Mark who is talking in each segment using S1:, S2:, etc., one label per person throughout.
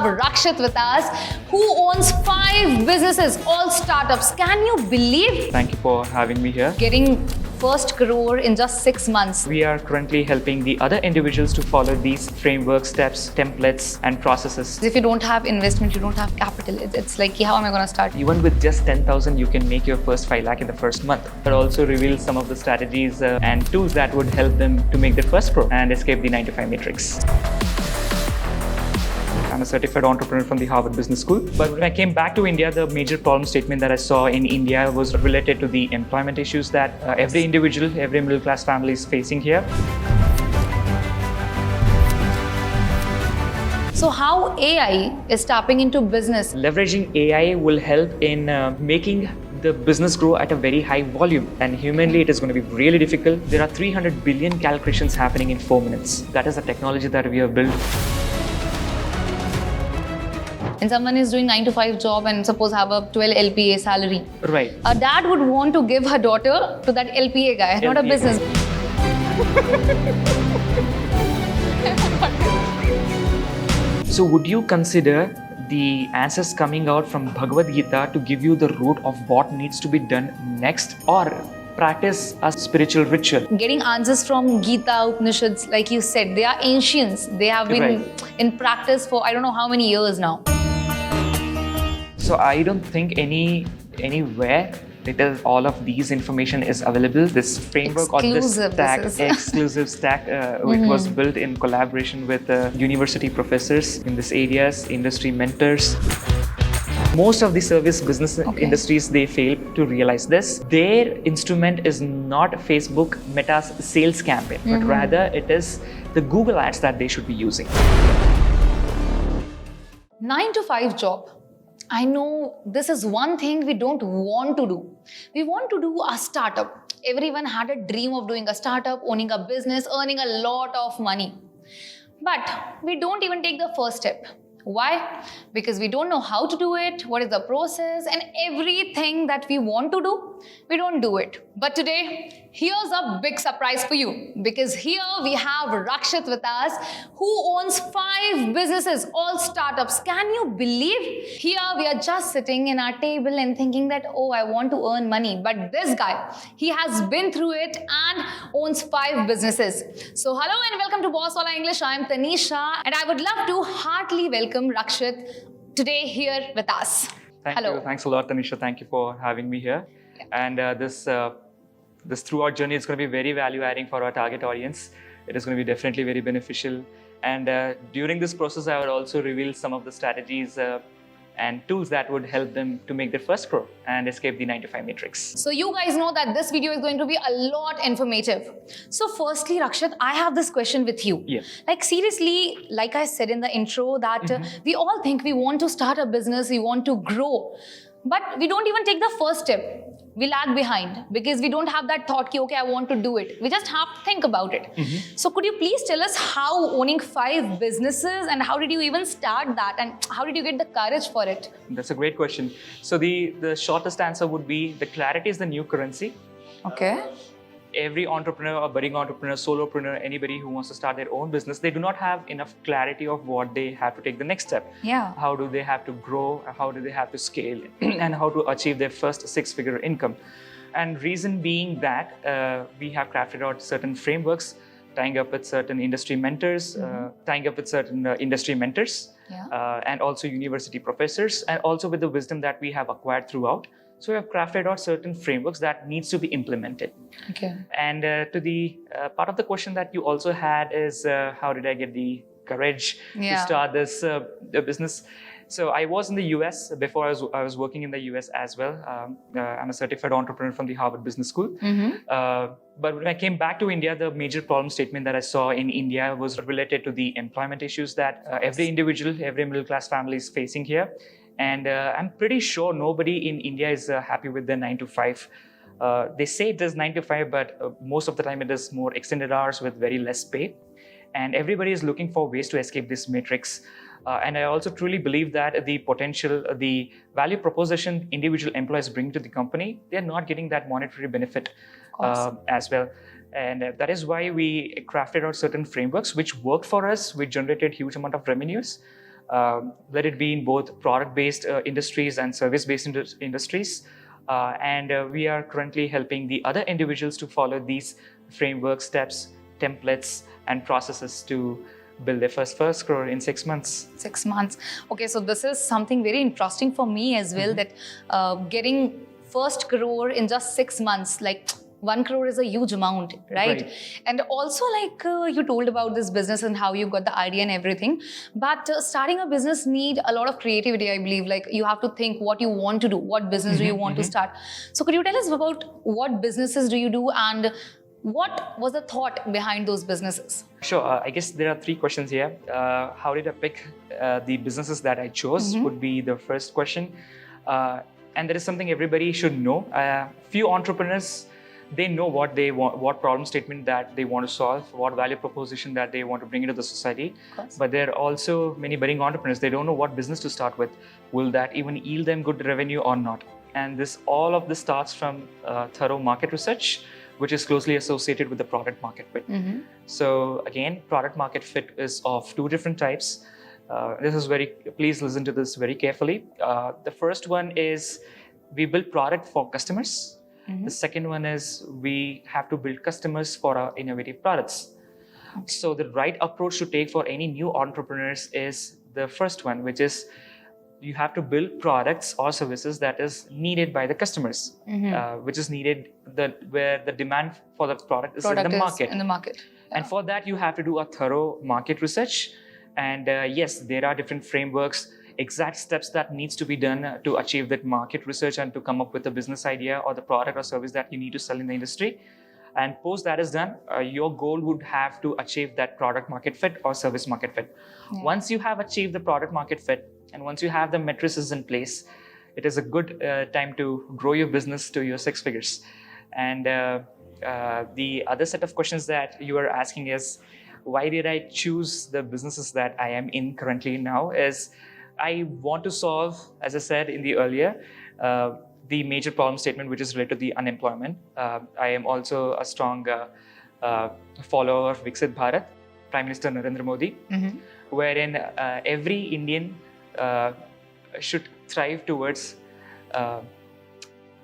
S1: Rakshit with us, who owns 5 businesses, all startups. Can you believe
S2: Thank you for having me here.
S1: getting first crore in just 6 months?
S2: We are currently helping the other individuals to follow these framework steps, templates, and processes.
S1: If you don't have investment, you don't have capital. It's like, how am I going to start?
S2: Even with just 10,000, you can make your first 5 lakh in the first month. But also reveal some of the strategies and tools that would help them to make their first pro and escape the 9-to-5 matrix. I'm a certified entrepreneur from the Harvard Business School. But when I came back to India, the major problem statement that I saw in India was related to the employment issues that every individual, every middle class family is facing here.
S1: So how AI is tapping into business?
S2: Leveraging AI will help in making the business grow at a very high volume, and humanly it is going to be really difficult. There are 300 billion calculations happening in 4 minutes. That is the technology that we have built.
S1: And someone is doing 9-to-5 job and suppose have a 12 LPA salary.
S2: Right.
S1: A dad would want to give her daughter to that LPA guy, not a
S2: LPA
S1: business.
S2: So would you consider the answers coming out from Bhagavad Gita to give you the route of what needs to be done next, or practice a spiritual ritual?
S1: Getting answers from Gita, Upanishads, like you said, they are ancients. They have been in practice for I don't know how many years now.
S2: So I don't think anywhere because all of these information is available. This framework or this stack, exclusive stack, it was built in collaboration with university professors in these areas, industry mentors. Most of the service business industries, they fail to realize this. Their instrument is not Facebook Meta's sales campaign, but rather it is the Google ads that they should be using.
S1: 9-to-5 job. I know this is one thing we don't want to do. We want to do a startup. Everyone had a dream of doing a startup, owning a business, earning a lot of money. But we don't even take the first step. Why? Because we don't know how to do it, what is the process, and everything that we want to do, we don't do it. But today, here's a big surprise for you, because here we have Rakshit with us, who owns 5 businesses, all startups. Can you believe? Here we are just sitting in our table and thinking that, oh, I want to earn money. But this guy, he has been through it and owns 5 businesses. So hello and welcome to Boss Wala English. I am Tanisha, and I would love to heartily welcome Rakshit today here with us.
S2: Thank you. Thanks a lot, Tanisha. Thank you for having me here. Yeah. And this throughout journey is going to be very value adding for our target audience. It is going to be definitely very beneficial. And during this process, I would also reveal some of the strategies and tools that would help them to make their first crore and escape the 9-to-5 matrix.
S1: So you guys know that this video is going to be a lot informative. So firstly, Rakshit, I have this question with you.
S2: Yeah.
S1: Like seriously, like I said in the intro that we all think we want to start a business, we want to grow, but we don't even take the first step. We lag behind because we don't have that thought, okay, I want to do it. We just have to think about it. So could you please tell us how owning 5 businesses and how did you even start that and how did you get the courage for it?
S2: That's a great question. So the shortest answer would be the clarity is the new currency.
S1: Okay.
S2: Every entrepreneur or budding entrepreneur, solopreneur, anybody who wants to start their own business, they do not have enough clarity of what they have to take the next step.
S1: Yeah.
S2: How do they have to grow? How do they have to scale? And how to achieve their first 6-figure income? And reason being that we have crafted out certain frameworks, tying up with certain industry mentors, and also university professors, and also with the wisdom that we have acquired throughout. So we have crafted out certain frameworks that needs to be implemented.
S1: Okay.
S2: And to the part of the question that you also had is how did I get the courage to start this business? So I was in the US before. I was working in the US as well. I'm a certified entrepreneur from the Harvard Business School. But when I came back to India, the major problem statement that I saw in India was related to the employment issues that every individual, every middle class family is facing here. And I'm pretty sure nobody in India is happy with their 9-to-5. They say it is 9-to-5, but most of the time it is more extended hours with very less pay. And everybody is looking for ways to escape this matrix. And I also truly believe that the potential, the value proposition individual employees bring to the company, they're not getting that monetary benefit as well. And that is why we crafted out certain frameworks which worked for us, which generated huge amount of revenues. let it be in both product-based industries and service-based industries. And we are currently helping the other individuals to follow these framework steps, templates, and processes to build their first crore in 6 months.
S1: 6 months. Okay, so this is something very interesting for me as well, that getting first crore in just 6 months, like 1 crore is a huge amount, right? And also, like you told about this business and how you got the idea and everything. But starting a business need a lot of creativity, I believe. Like you have to think what you want to do, what business do you want to start. So could you tell us about what businesses do you do and what was the thought behind those businesses?
S2: Sure. I guess there are 3 questions here. How did I pick the businesses that I chose would be the first question. And that is something everybody should know. Few entrepreneurs, they know what they want, what problem statement that they want to solve, what value proposition that they want to bring into the society. But there are also many budding entrepreneurs. They don't know what business to start with. Will that even yield them good revenue or not? And all of this starts from thorough market research, which is closely associated with the product market fit. So again, product market fit is of 2 different types. Please listen to this very carefully. The first one is we build product for customers. The second one is we have to build customers for our innovative products. So the right approach to take for any new entrepreneurs is the first one, which is you have to build products or services that is needed by the customers, which is needed where the demand for the product is in the market. And for that, you have to do a thorough market research. And yes, there are different frameworks, exact steps that needs to be done to achieve that market research and to come up with a business idea or the product or service that you need to sell in the industry. And post that is done, your goal would have to achieve that product market fit or service market fit. Once you have achieved the product market fit and once you have the matrices in place, it is a good time to grow your business to your 6 figures. And the other set of questions that you are asking is, why did I choose the businesses that I am in currently now is I want to solve, as I said in the earlier, the major problem statement, which is related to the unemployment. I am also a strong follower of Viksit Bharat, Prime Minister Narendra Modi, wherein every Indian should thrive towards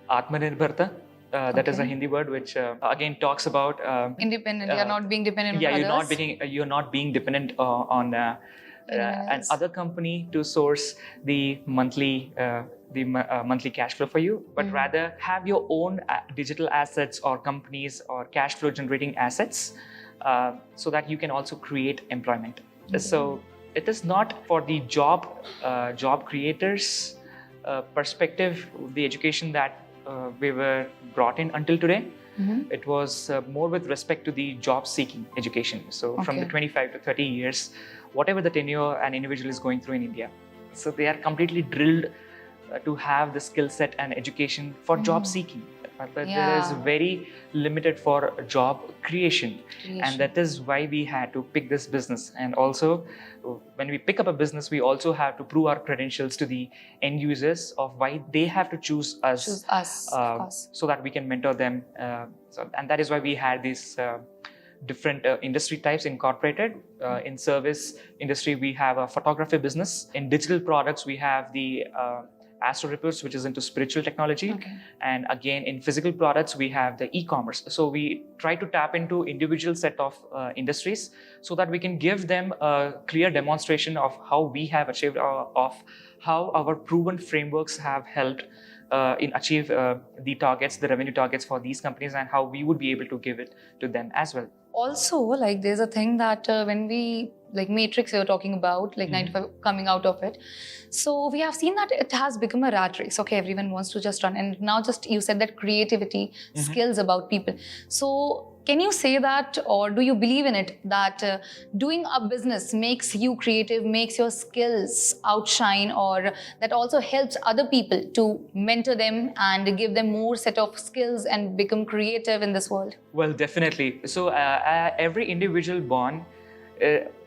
S2: Atmanirbharta. That is a Hindi word which again talks about
S1: independent. You're not being dependent on others.
S2: You're not being dependent on an other company to source the monthly cash flow for you, but rather have your own digital assets or companies or cash flow generating assets, so that you can also create employment. So it is not for the job creators perspective, the education that we were brought in until today. It was more with respect to the job seeking education. So from the 25 to 30 years, whatever the tenure an individual is going through in India. So they are completely drilled to have the skill set and education for job seeking. But there is very limited for job creation. And that is why we had to pick this business. And also, when we pick up a business, we also have to prove our credentials to the end users of why they have to choose us, so that we can mentor them. And that is why we had these different industry types incorporated. In service industry, we have a photography business. In digital products, we have the Astro-business, which is into spiritual technology. And again, in physical products, we have the e-commerce. So we try to tap into individual set of industries so that we can give them a clear demonstration of how we have achieved, of how our proven frameworks have helped in achieve the targets, the revenue targets for these companies, and how we would be able to give it to them as well.
S1: Also, like there's a thing that when we, like Matrix you're talking about, like 95 coming out of it. So we have seen that it has become a rat race. Okay, everyone wants to just run. And now just you said that creativity, skills about people. So can you say that, or do you believe in it, that doing a business makes you creative, makes your skills outshine, or that also helps other people to mentor them and give them more set of skills and become creative in this world?
S2: Well, definitely. So every individual born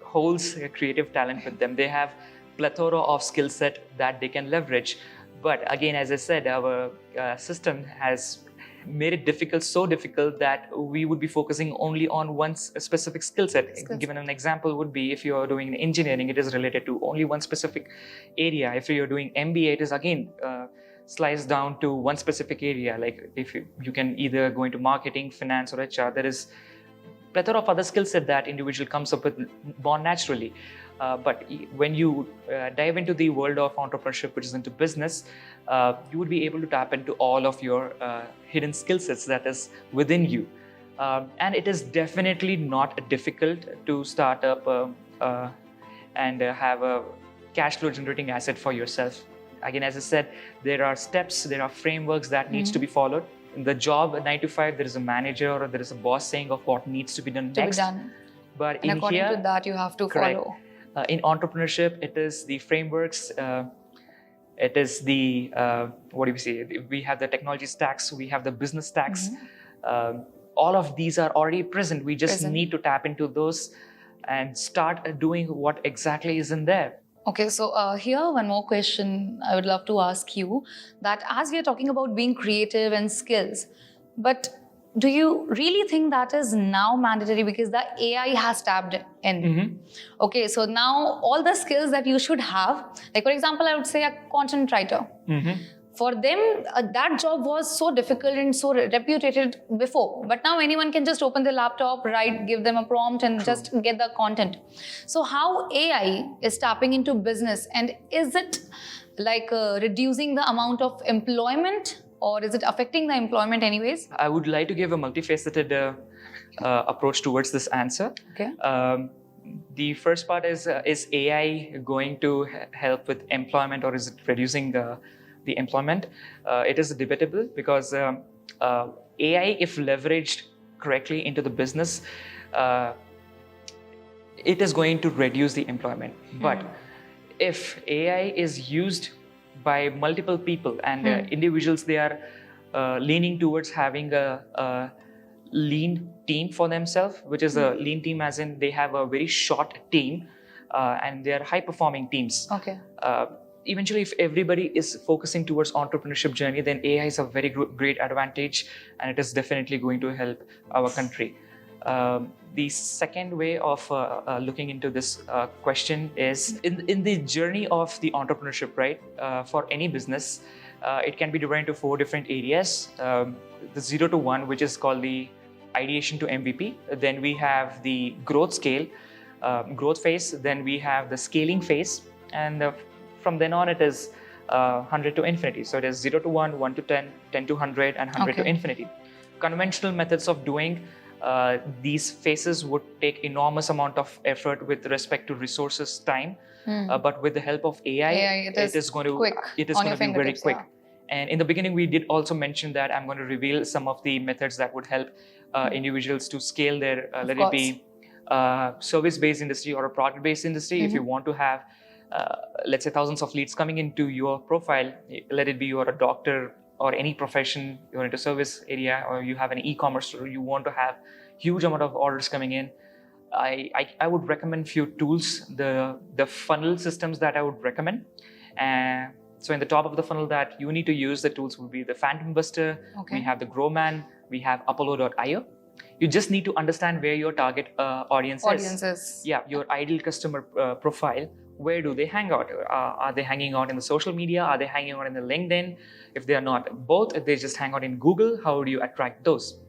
S2: holds a creative talent with them. They have plethora of skill set that they can leverage. But again, as I said, our system has made it difficult, so difficult that we would be focusing only on one specific skill set. Given an example would be, if you're doing engineering, it is related to only one specific area. If you're doing MBA, it is again sliced down to one specific area. Like if you can either go into marketing, finance, or HR, there is plethora of other skill set that individual comes up with born naturally. But when you dive into the world of entrepreneurship, which is into business, you would be able to tap into all of your hidden skill sets that is within you. And it is definitely not difficult to start up and have a cash flow generating asset for yourself. Again, as I said, there are steps, there are frameworks that needs to be followed. In the job 9 to 5, there is a manager or there is a boss saying of what needs to be done next. But
S1: and according to that, you have to follow.
S2: In entrepreneurship, it is the frameworks, it is the, what do we say? We have the technology stacks, we have the business stacks. All of these are already present. We just need to tap into those and start doing what exactly is in there.
S1: Okay, so here one more question I would love to ask you, that as we are talking about being creative and skills, but do you really think that is now mandatory because the AI has tapped in? Okay, so now all the skills that you should have, like for example, I would say a content writer. For them, that job was so difficult and so reputed before. But now anyone can just open their laptop, write, give them a prompt and just get the content. So how AI is tapping into business, and is it like reducing the amount of employment, or is it affecting the employment anyways?
S2: I would like to give a multifaceted approach towards this answer.
S1: Okay.
S2: The first part is AI going to help with employment, or is it reducing the employment? It is debatable because AI, if leveraged correctly into the business, it is going to reduce the employment. But if AI is used by multiple people and individuals, they are leaning towards having a lean team for themselves, which is a lean team as in they have a very short team and they are high performing teams.
S1: Okay.
S2: Eventually, if everybody is focusing towards entrepreneurship journey, then AI is a very great advantage, and it is definitely going to help our country. The second way of looking into this question is in the journey of the entrepreneurship, right? For any business, it can be divided into 4 different areas. The 0 to 1, which is called the ideation to MVP. Then we have the growth phase. Then we have the scaling phase, and from then on, it is 100 to infinity. So it is 0 to 1, 1 to 10, 10 to 100, and 100 to infinity. Conventional methods of doing these phases would take enormous amount of effort with respect to resources, time. But with the help of AI, it is going to be very quick. And in the beginning, we did also mention that I'm going to reveal some of the methods that would help individuals to scale their, let it be service-based industry or a product-based industry. If you want to have let's say thousands of leads coming into your profile, let it be you're a doctor or any profession, you're into service area, or you have an e-commerce store, you want to have huge amount of orders coming in. I would recommend few tools, the funnel systems that I would recommend. So in the top of the funnel that you need to use, the tools will be the Phantom Buster, we have the Growman, we have Apollo.io. You just need to understand where your target audience is. Yeah, your ideal customer profile. Where do they hang out? Are they hanging out in the social media? Are they hanging out in the LinkedIn? If they are not both, if they just hang out in Google, how do you attract those?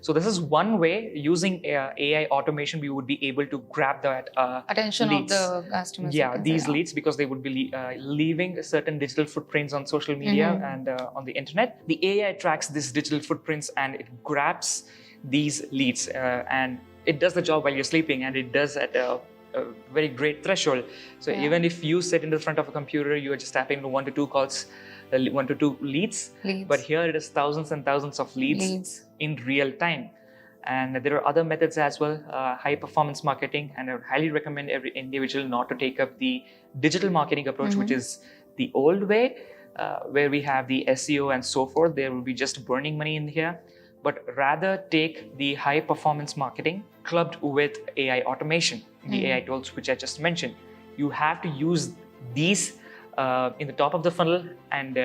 S2: So this is one way, using AI automation, we would be able to grab that
S1: attention
S2: leads.
S1: Of the customers.
S2: Yeah, these leads, because they would be leaving certain digital footprints on social media and on the internet. The AI tracks these digital footprints and it grabs these leads and it does the job while you're sleeping, and it does at a very great threshold. So even if you sit in the front of a computer, you are just tapping 1 to 2 calls, 1 to 2 leads. But here it is thousands and thousands of leads in real time. And there are other methods as well, high performance marketing. And I would highly recommend every individual not to take up the digital marketing approach, which is the old way, where we have the SEO and so forth. There will be just burning money in here. But rather take the high performance marketing clubbed with AI automation, the AI tools which I just mentioned. You have to use these in the top of the funnel, and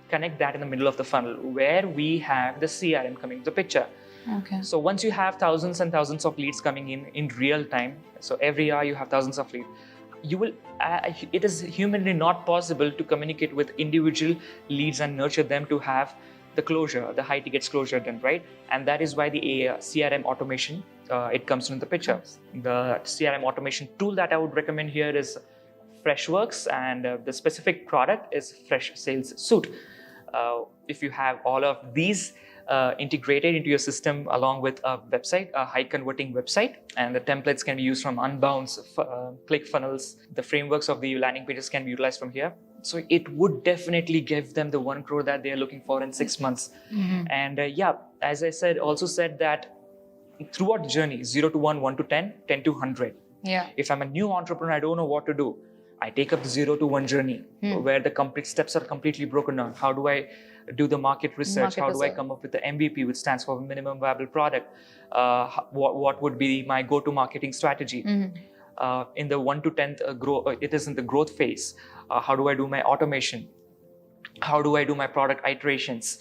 S2: connect that in the middle of the funnel where we have the CRM coming to the picture.
S1: Okay.
S2: So once you have thousands and thousands of leads coming in real time, so every hour you have thousands of leads, you will. It is humanly not possible to communicate with individual leads and nurture them to have the closure, the high tickets closure done, right? And that is why the CRM automation it comes into the picture. The CRM automation tool that I would recommend here is Freshworks, and the specific product is Fresh Sales Suite. If you have all of these integrated into your system along with a website, a high converting website, and the templates can be used from Unbounce, ClickFunnels, the frameworks of the landing pages can be utilized from here. So it would definitely give them the 1 crore that they are looking for in 6 months. And as I also said that throughout the journey, 0 to 1, 1 to 10, 10 to 100.
S1: Yeah.
S2: If I'm a new entrepreneur, I don't know what to do. I take up the 0 to 1 journey where the complete steps are completely broken down. How do I do the market research? How do I come up with the MVP, which stands for minimum viable product? What would be my go-to marketing strategy? In the 1 to 10th it is in the growth phase. How do I do my automation? How do I do my product iterations?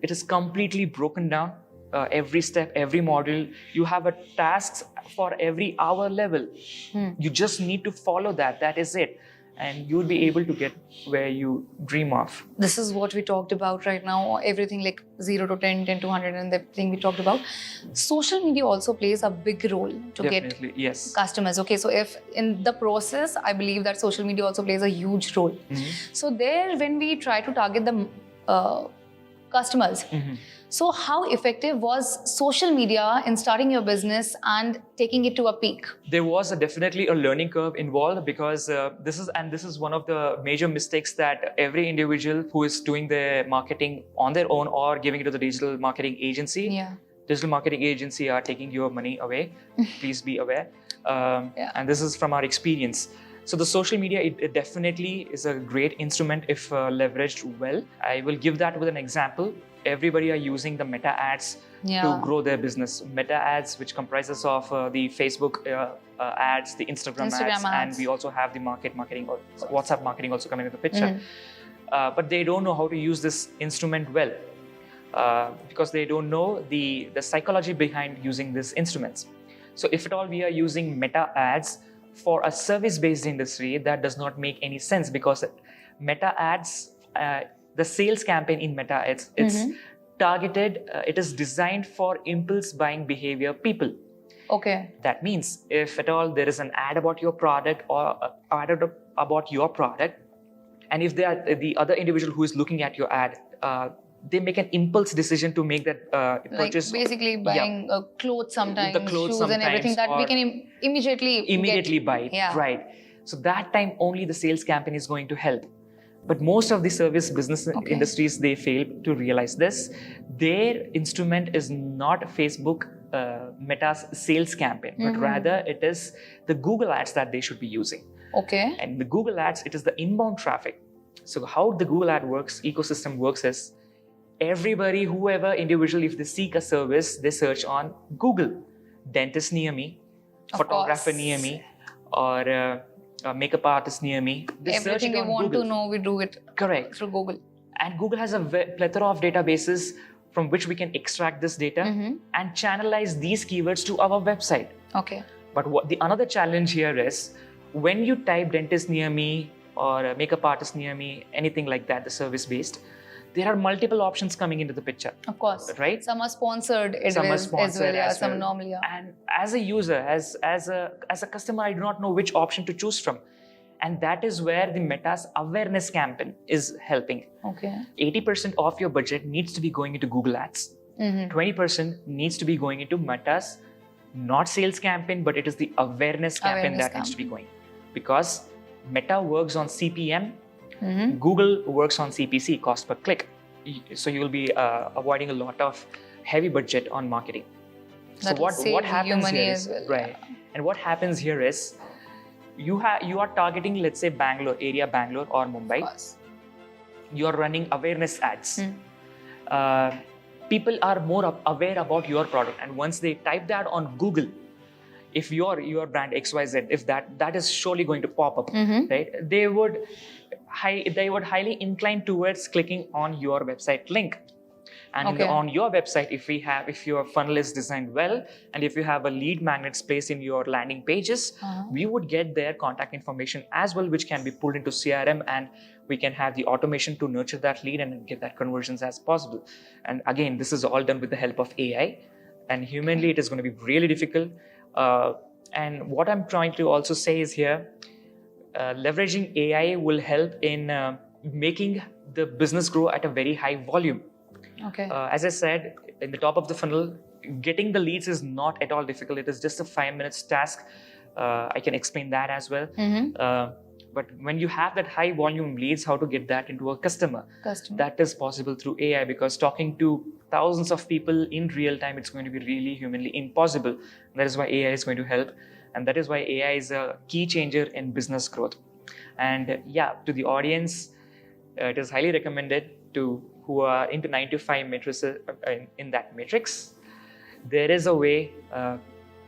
S2: It is completely broken down. Every step, every module, you have a tasks for every hour level. You just need to follow that. That is it. And you'll be able to get where you dream of.
S1: This is what we talked about right now. Everything like 0 to 10, 10 to 100 and everything we talked about. Social media also plays a big role to
S2: Definitely,
S1: get
S2: yes.
S1: customers. Okay, so if in the process, I believe that social media also plays a huge role. So there, when we try to target the customers, so how effective was social media in starting your business and taking it to a peak?
S2: There was definitely a learning curve involved because this is one of the major mistakes that every individual who is doing their marketing on their own or giving it to the digital marketing agency. Digital marketing agency are taking your money away. Please be aware. And this is from our experience. So the social media, it definitely is a great instrument if leveraged well. I will give that with an example. Everybody are using the meta ads to grow their business. Meta ads, which comprises of the Facebook ads, the Instagram ads, and we also have the marketing or WhatsApp marketing also coming into the picture. But they don't know how to use this instrument well because they don't know the psychology behind using these instruments. So if at all we are using meta ads for a service-based industry, that does not make any sense because meta ads, the sales campaign in meta ads, it's targeted, it is designed for impulse buying behavior people.
S1: Okay.
S2: That means if at all there is an ad about your product or ad about your product, and if they are the other individual who is looking at your ad, they make an impulse decision to make that purchase.
S1: Like basically buying clothes sometimes, shoes
S2: sometimes,
S1: and everything that we can immediately
S2: buy it. Right. So that time only the sales campaign is going to help. But most of the service business industries, they fail to realize this. Their instrument is not Facebook Meta's sales campaign, but rather it is the Google ads that they should be using.
S1: Okay.
S2: And the Google ads, it is the inbound traffic. So how the Google ad ecosystem works is everybody, whoever individual, if they seek a service, they search on Google. Dentist near me, photographer near me, or makeup artist near me.
S1: Everything we want to know, we do it through Google.
S2: And Google has a plethora of databases from which we can extract this data and channelize these keywords to our website.
S1: Okay.
S2: But another challenge here is when you type dentist near me or makeup artist near me, anything like that, the service based, there are multiple options coming into the picture.
S1: Of course.
S2: Right?
S1: Some are sponsored as well, some normally are.
S2: And as a user, as a customer, I do not know which option to choose from. And that is where the Meta's awareness campaign is helping.
S1: Okay.
S2: 80% of your budget needs to be going into Google Ads. 20% needs to be going into Meta's not sales campaign, but it is the awareness campaign needs to be going. Because Meta works on CPM, Google works on CPC, cost per click. So you will be avoiding a lot of heavy budget on marketing.
S1: That
S2: so what happens here is, and what happens here is you are targeting, let's say Bangalore or Mumbai. You are running awareness ads. People are more aware about your product, and once they type that on Google, if your brand XYZ, if that is surely going to pop up, right? They would they would highly incline towards clicking on your website link. And on your website, if your funnel is designed well, and if you have a lead magnets placed in your landing pages, we would get their contact information as well, which can be pulled into CRM, and we can have the automation to nurture that lead and get that conversions as possible. And again, this is all done with the help of AI, and humanly it is going to be really difficult. And what I'm trying to also say is here, leveraging AI will help in making the business grow at a very high volume. As I said, in the top of the funnel, getting the leads is not at all difficult. It is just a 5 minutes task. I can explain that as well. But when you have that high volume leads, how to get that into a customer. That is possible through AI, because talking to thousands of people in real time, it's going to be really humanly impossible. That is why AI is going to help. And that is why AI is a key changer in business growth. And to the audience, it is highly recommended to who are into 9 to 5 matrices in that matrix. There is a way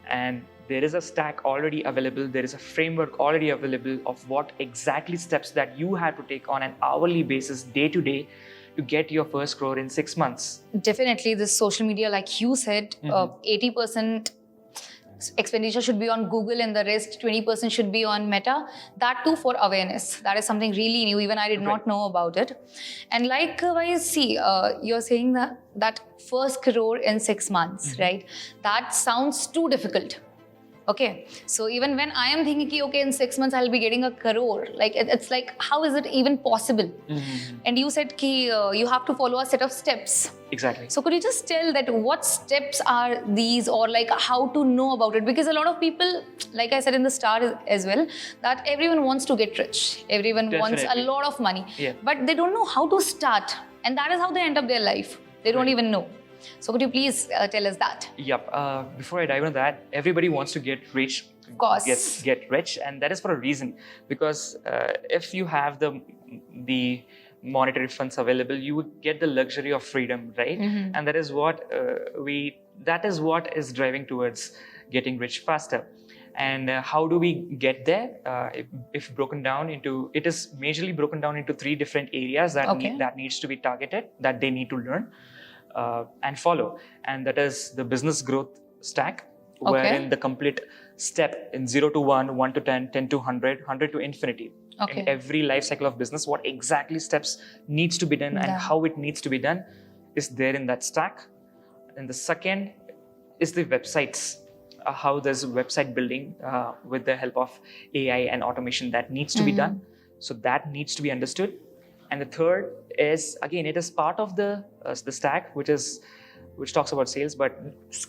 S2: and there is a stack already available. There is a framework already available of what exactly steps that you have to take on an hourly basis, day to day, to get your first crore in 6 months.
S1: Definitely, this social media, like you said, 80% expenditure should be on Google and the rest 20% should be on Meta. That too for awareness. That is something really new. Even I did not know about it. And likewise, see, you're saying that first crore in 6 months, right? That sounds too difficult. Okay, so even when I am thinking, okay, in 6 months I'll be getting a crore, like it's like, how is it even possible? And you said you have to follow a set of steps.
S2: Exactly.
S1: So could you just tell that what steps are these, or like how to know about it? Because a lot of people, like I said in the start as well, that everyone wants to get rich. Everyone wants a lot of money, but they don't know how to start. And that is how they end up their life. They don't even know. So could you please tell us that?
S2: Yep. Before I dive into that, everybody wants to get rich.
S1: Of course.
S2: Get rich, and that is for a reason. Because if you have the monetary funds available, you would get the luxury of freedom, right? And that is what is driving towards getting rich faster. And how do we get there? If broken down into, it is majorly broken down into 3 different areas that needs to be targeted, that they need to learn and follow. And that is the business growth stack, wherein the complete step in 0 to 1, 1 to 10, 10 to 100, 100 to infinity. In every life cycle of business, what exactly steps needs to be done and how it needs to be done is there in that stack. And the second is the websites. How there's website building with the help of AI and automation that needs to be done. So that needs to be understood. And the third is, again, it is part of the stack, which talks about sales, but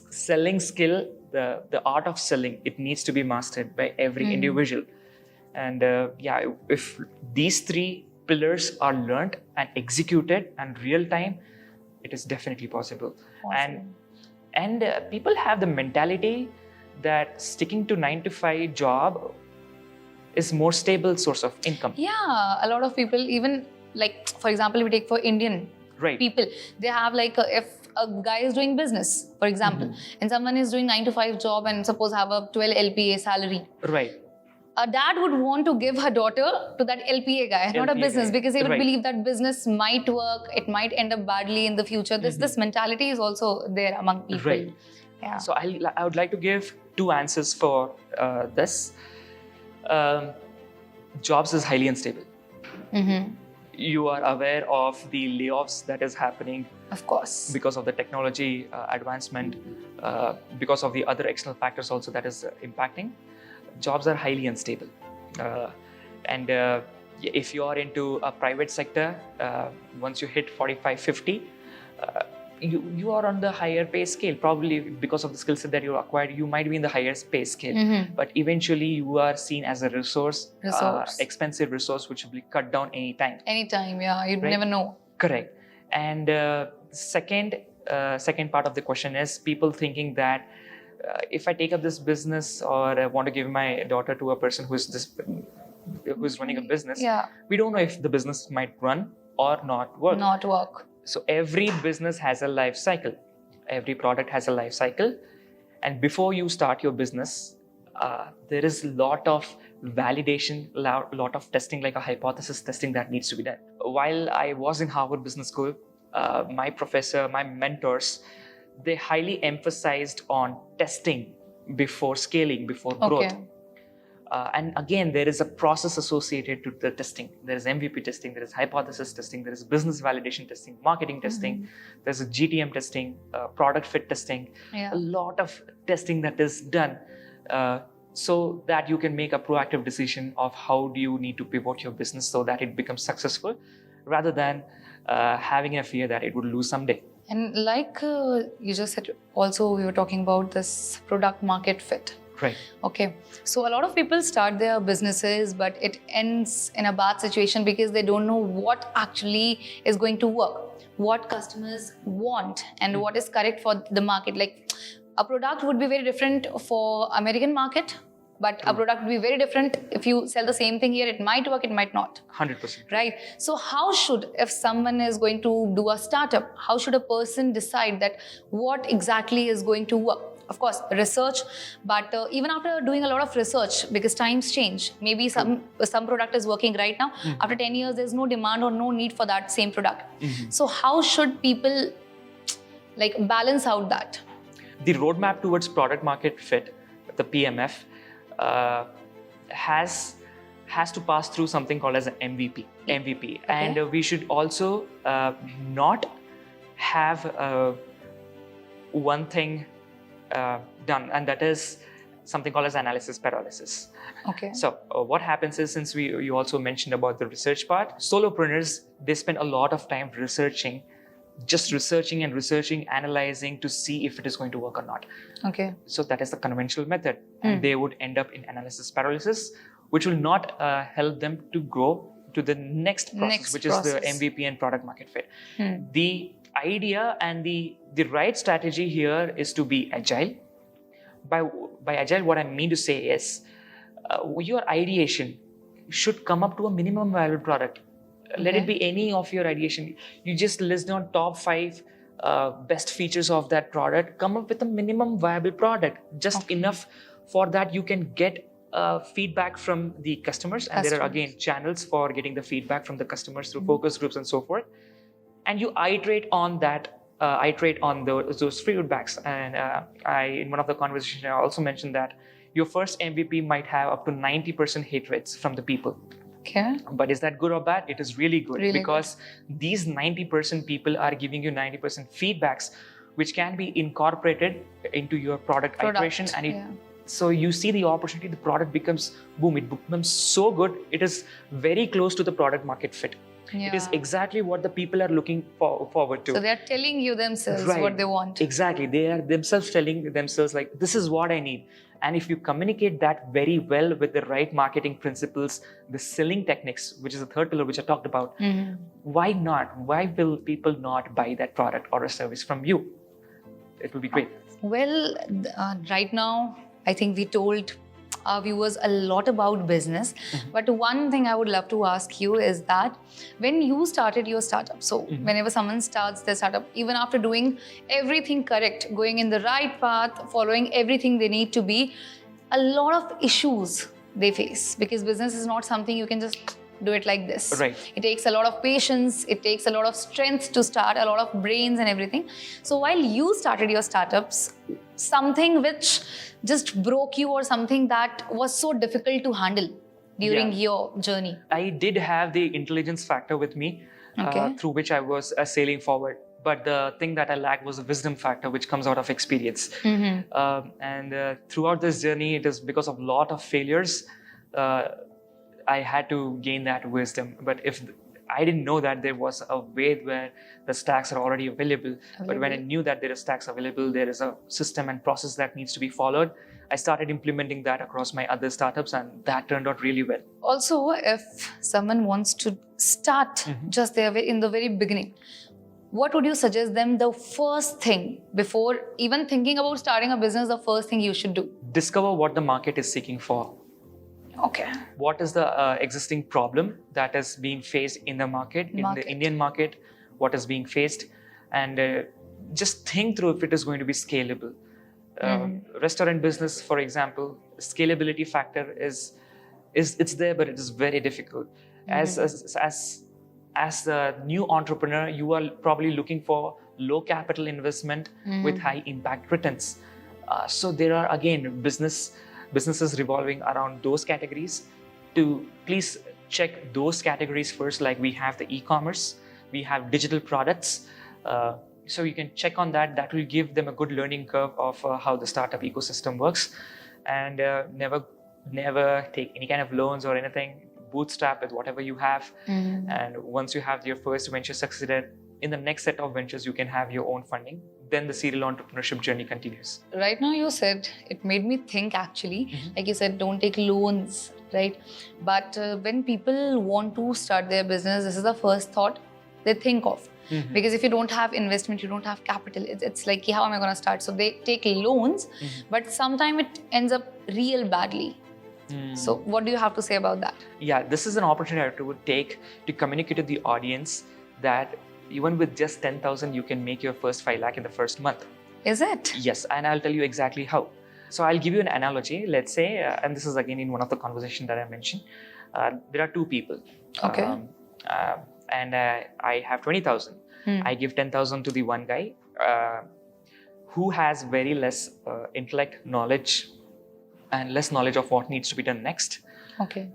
S2: selling skill, the art of selling, it needs to be mastered by every individual. And if these 3 pillars are learned and executed and real time, it is definitely possible.
S1: Awesome.
S2: And people have the mentality that sticking to 9 to 5 job is more stable source of income.
S1: Yeah, a lot of people, even like, for example, we take for Indian people, they have like, if a guy is doing business, for example, and someone is doing 9 to 5 job and suppose have a 12 LPA salary. A dad would want to give her daughter to that LPA guy, not a business, because they would believe that business might work, it might end up badly in the future. This mentality is also there among people. Yeah.
S2: So I would like to give 2 answers for this. Jobs is highly unstable. You are aware of the layoffs that is happening.
S1: Of course.
S2: Because of the technology advancement, because of the other external factors also that is impacting. Jobs are highly unstable. And if you are into a private sector, once you hit 45, 50, you are on the higher pay scale. Probably because of the skill set that you acquired, you might be in the higher pay scale. But eventually you are seen as a resource. Expensive resource, which will be cut down anytime.
S1: Anytime, yeah. You'd never know.
S2: Correct. And second part of the question is people thinking that if I take up this business or I want to give my daughter to a person who's running a business, we don't know if the business might run or not work. So every business has a life cycle. Every product has a life cycle. And before you start your business, there is a lot of validation, lot of testing, like a hypothesis testing that needs to be done. While I was in Harvard Business School, my professor, my mentors, they highly emphasized on testing before scaling, before growth. And again, there is a process associated to the testing. There is MVP testing, there is hypothesis testing, there is business validation testing, marketing testing, there's a GTM testing, product fit testing, a lot of testing that is done so that you can make a proactive decision of how do you need to pivot your business so that it becomes successful, rather than having a fear that it would lose someday.
S1: And like you just said, also we were talking about this product market fit.
S2: Right.
S1: Okay. So a lot of people start their businesses, but it ends in a bad situation because they don't know what actually is going to work, what customers want, and what is correct for the market. Like a product would be very different for American market, but a product would be very different if you sell the same thing here. It might work, it might not.
S2: 100%.
S1: Right. So how should, if someone is going to do a startup, how should a person decide that what exactly is going to work? Of course, research, but even after doing a lot of research, because times change, maybe some product is working right now. After 10 years, there's no demand or no need for that same product. So how should people like balance out that?
S2: The roadmap towards product market fit, the PMF, has to pass through something called as an MVP. Okay. And we should also not have one thing done, and that is something called as analysis paralysis.
S1: Okay.
S2: So what happens is, since you also mentioned about the research part, solopreneurs, they spend a lot of time researching, analyzing to see if it is going to work or not.
S1: Okay.
S2: So that is the conventional method, and they would end up in analysis paralysis, which will not help them to grow to the next process, which is the MVP and product market fit. The idea and the right strategy here is to be agile. By agile, what I mean to say is your ideation should come up to a minimum viable product. Let it be any of your ideation. You just list down top 5 best features of that product. Come up with a minimum viable product, just enough for that you can get feedback from the customers. And there are again channels for getting the feedback from the customers through focus groups and so forth. And you iterate on that, those feedbacks. And in one of the conversations, I also mentioned that your first MVP might have up to 90% hit rates from the people.
S1: Okay.
S2: But is that good or bad? It is really good, because these 90% people are giving you 90% feedbacks, which can be incorporated into your product iteration. And so you see the opportunity, the product becomes boom, it becomes so good. It is very close to the product market fit. It is exactly what the people are looking forward to.
S1: So they're telling you themselves what they want.
S2: Exactly. They are themselves telling themselves like, this is what I need. And if you communicate that very well with the right marketing principles, the selling techniques, which is the third pillar which I talked about, why not? Why will people not buy that product or a service from you? It will be great.
S1: Well, right now, I think we told our viewers a lot about business. But one thing I would love to ask you is that when you started your startup, so whenever someone starts their startup, even after doing everything correct, going in the right path, following everything they need to be, a lot of issues they face, because business is not something you can just do it like this.
S2: Right.
S1: It takes a lot of patience, it takes a lot of strength to start, a lot of brains and everything. So while you started your startups, something which just broke you or something that was so difficult to handle during your journey?
S2: I did have the intelligence factor with me, through which I was sailing forward. But the thing that I lacked was the wisdom factor, which comes out of experience. And throughout this journey, it is because of a lot of failures, I had to gain that wisdom. But if I didn't know that there was a way where the stacks are already available. But when I knew that there are stacks available, there is a system and process that needs to be followed, I started implementing that across my other startups, and that turned out really well.
S1: Also, if someone wants to start just there in the very beginning, what would you suggest them the first thing before even thinking about starting a business, the first thing you should do?
S2: Discover what the market is seeking for.
S1: Okay.
S2: What is the existing problem that is being faced in the market, in the Indian market, what is being faced, and just think through if it is going to be scalable. Restaurant business, for example, scalability factor is it's there, but it is very difficult. As a new entrepreneur, you are probably looking for low capital investment with high impact returns. So there are again businesses revolving around those categories. To please check those categories first. Like we have the e-commerce, we have digital products. So you can check on that. That will give them a good learning curve of how the startup ecosystem works. And never take any kind of loans or anything. Bootstrap with whatever you have. And once you have your first venture succeeded, in the next set of ventures, you can have your own funding. Then the serial entrepreneurship journey continues.
S1: Right now, you said, it made me think actually. Like you said, don't take loans, right? But when people want to start their business, this is the first thought they think of. Because if you don't have investment, you don't have capital. It's like, how am I going to start? So they take loans, but sometimes it ends up real badly. So what do you have to say about that?
S2: Yeah, this is an opportunity I would take to communicate to the audience that even with just 10,000, you can make your first 5 lakh in the first month.
S1: Is it?
S2: Yes, and I'll tell you exactly how. So I'll give you an analogy. Let's say, and this is again in one of the conversations that I mentioned, there are 2 people.
S1: Okay.
S2: And I have 20,000. I give 10,000 to the one guy who has very less intellect, knowledge, and less knowledge of what needs to be done next.
S1: Okay.